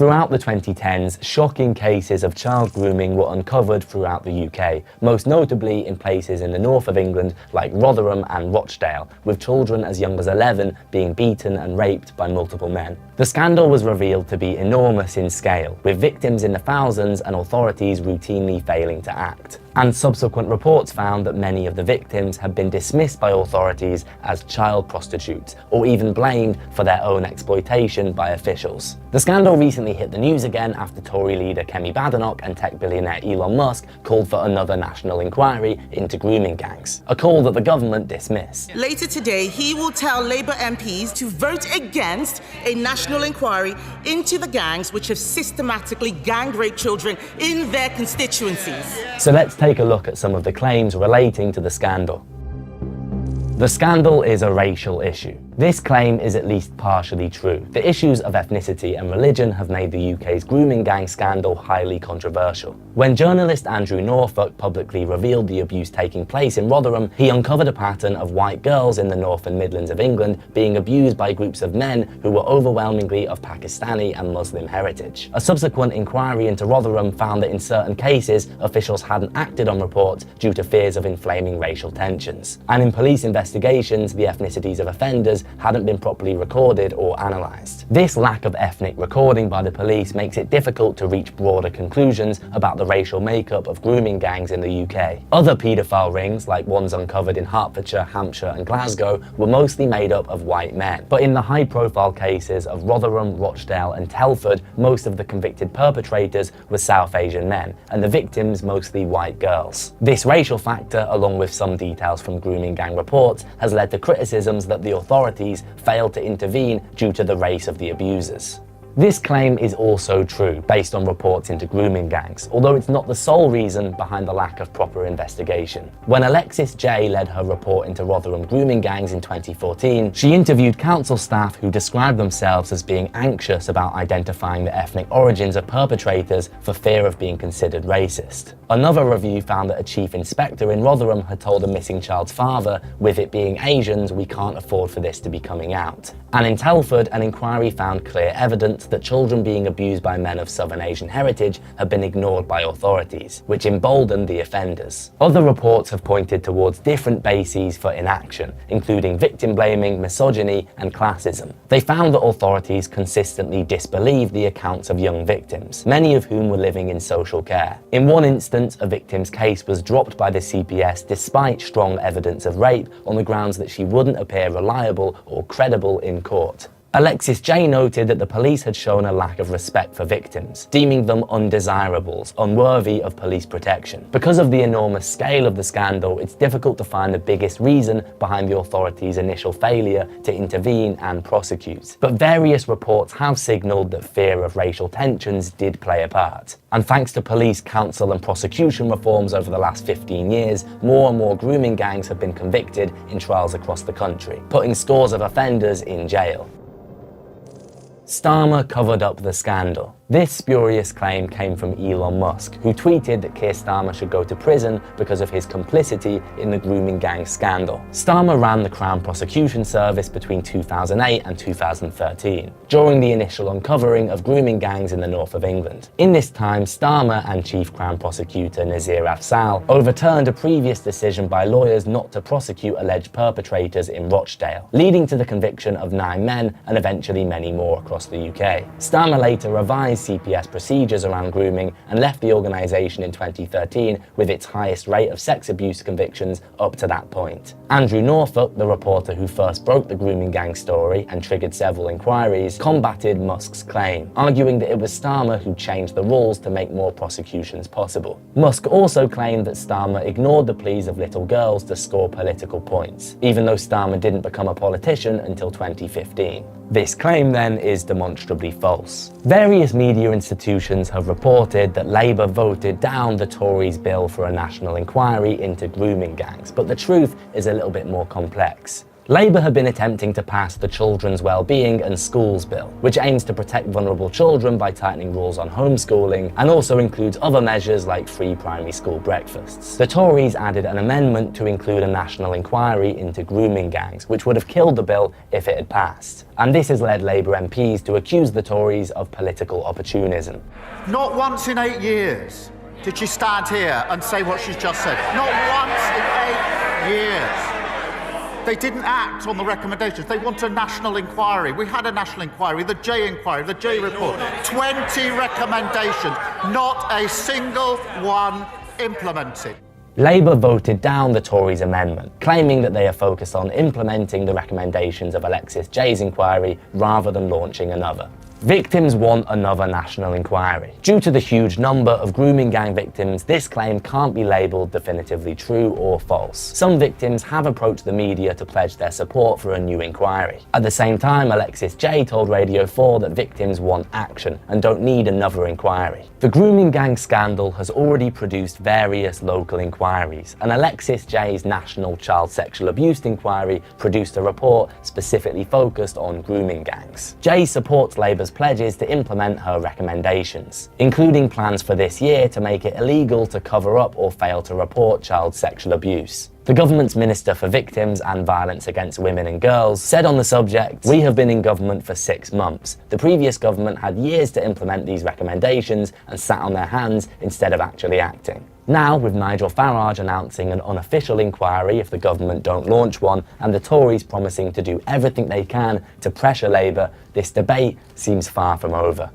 Throughout the 2010s, shocking cases of child grooming were uncovered throughout the UK, most notably in places in the north of England like Rotherham and Rochdale, with children as young as 11 being beaten and raped by multiple men. The scandal was revealed to be enormous in scale, with victims in the thousands and authorities routinely failing to act. And subsequent reports found that many of the victims had been dismissed by authorities as child prostitutes, or even blamed for their own exploitation by officials. The scandal recently hit the news again after Tory leader Kemi Badenoch and tech billionaire Elon Musk called for another national inquiry into grooming gangs, a call that the government dismissed. Later today, he will tell Labour MPs to vote against a national inquiry into the gangs which have systematically gang raped children in their constituencies. So let's take a look at some of the claims relating to the scandal. The scandal is a racial issue. This claim is at least partially true. The issues of ethnicity and religion have made the UK's grooming gang scandal highly controversial. When journalist Andrew Norfolk publicly revealed the abuse taking place in Rotherham, he uncovered a pattern of white girls in the North and Midlands of England being abused by groups of men who were overwhelmingly of Pakistani and Muslim heritage. A subsequent inquiry into Rotherham found that in certain cases, officials hadn't acted on reports due to fears of inflaming racial tensions. And in police investigations, the ethnicities of offenders hadn't been properly recorded or analysed. This lack of ethnic recording by the police makes it difficult to reach broader conclusions about the racial makeup of grooming gangs in the UK. Other paedophile rings, like ones uncovered in Hertfordshire, Hampshire and Glasgow, were mostly made up of white men. But in the high-profile cases of Rotherham, Rochdale and Telford, most of the convicted perpetrators were South Asian men, and the victims mostly white girls. This racial factor, along with some details from grooming gang reports, has led to criticisms that the authorities failed to intervene due to the race of the abusers. This claim is also true, based on reports into grooming gangs, although it's not the sole reason behind the lack of proper investigation. When Alexis J led her report into Rotherham grooming gangs in 2014, she interviewed council staff who described themselves as being anxious about identifying the ethnic origins of perpetrators for fear of being considered racist. Another review found that a chief inspector in Rotherham had told a missing child's father, "With it being Asians, we can't afford for this to be coming out." And in Telford, an inquiry found clear evidence that children being abused by men of Southern Asian heritage had been ignored by authorities, which emboldened the offenders. Other reports have pointed towards different bases for inaction, including victim blaming, misogyny, and classism. They found that authorities consistently disbelieved the accounts of young victims, many of whom were living in social care. In one instance, a victim's case was dropped by the CPS despite strong evidence of rape on the grounds that she wouldn't appear reliable or credible in court. Alexis J noted that the police had shown a lack of respect for victims, deeming them undesirables, unworthy of police protection. Because of the enormous scale of the scandal, it's difficult to find the biggest reason behind the authorities' initial failure to intervene and prosecute. But various reports have signalled that fear of racial tensions did play a part. And thanks to police, counsel and prosecution reforms over the last 15 years, more and more grooming gangs have been convicted in trials across the country, putting scores of offenders in jail. Starmer covered up the scandal. This spurious claim came from Elon Musk, who tweeted that Keir Starmer should go to prison because of his complicity in the grooming gang scandal. Starmer ran the Crown Prosecution Service between 2008 and 2013, during the initial uncovering of grooming gangs in the north of England. In this time, Starmer and Chief Crown Prosecutor Nazir Afzal overturned a previous decision by lawyers not to prosecute alleged perpetrators in Rochdale, leading to the conviction of 9 men and eventually many more across the UK. Starmer later revised CPS procedures around grooming and left the organisation in 2013 with its highest rate of sex abuse convictions up to that point. Andrew Norfolk, the reporter who first broke the grooming gang story and triggered several inquiries, combated Musk's claim, arguing that it was Starmer who changed the rules to make more prosecutions possible. Musk also claimed that Starmer ignored the pleas of little girls to score political points, even though Starmer didn't become a politician until 2015. This claim then is demonstrably false. Various media institutions have reported that Labour voted down the Tories' bill for a national inquiry into grooming gangs, but the truth is a little bit more complex. Labour had been attempting to pass the Children's Wellbeing and Schools Bill, which aims to protect vulnerable children by tightening rules on homeschooling and also includes other measures like free primary school breakfasts. The Tories added an amendment to include a national inquiry into grooming gangs, which would have killed the bill if it had passed. And this has led Labour MPs to accuse the Tories of political opportunism. Not once in 8 years did she stand here and say what she's just said. Not once in 8 years. They didn't act on the recommendations. They want a national inquiry. We had a national inquiry, the J inquiry, the J report. 20 recommendations, not a single one implemented. Labour voted down the Tories' amendment, claiming that they are focused on implementing the recommendations of Alexis Jay's inquiry rather than launching another. Victims want another national inquiry. Due to the huge number of grooming gang victims, this claim can't be labelled definitively true or false. Some victims have approached the media to pledge their support for a new inquiry. At the same time, Alexis Jay told Radio 4 that victims want action and don't need another inquiry. The grooming gang scandal has already produced various local inquiries, and Alexis Jay's National Child Sexual Abuse Inquiry produced a report specifically focused on grooming gangs. Jay supports Labour's pledges to implement her recommendations, including plans for this year to make it illegal to cover up or fail to report child sexual abuse. The government's Minister for Victims and Violence Against Women and Girls said on the subject, "We have been in government for 6 months. The previous government had years to implement these recommendations and sat on their hands instead of actually acting." Now, with Nigel Farage announcing an unofficial inquiry if the government don't launch one, and the Tories promising to do everything they can to pressure Labour, this debate seems far from over.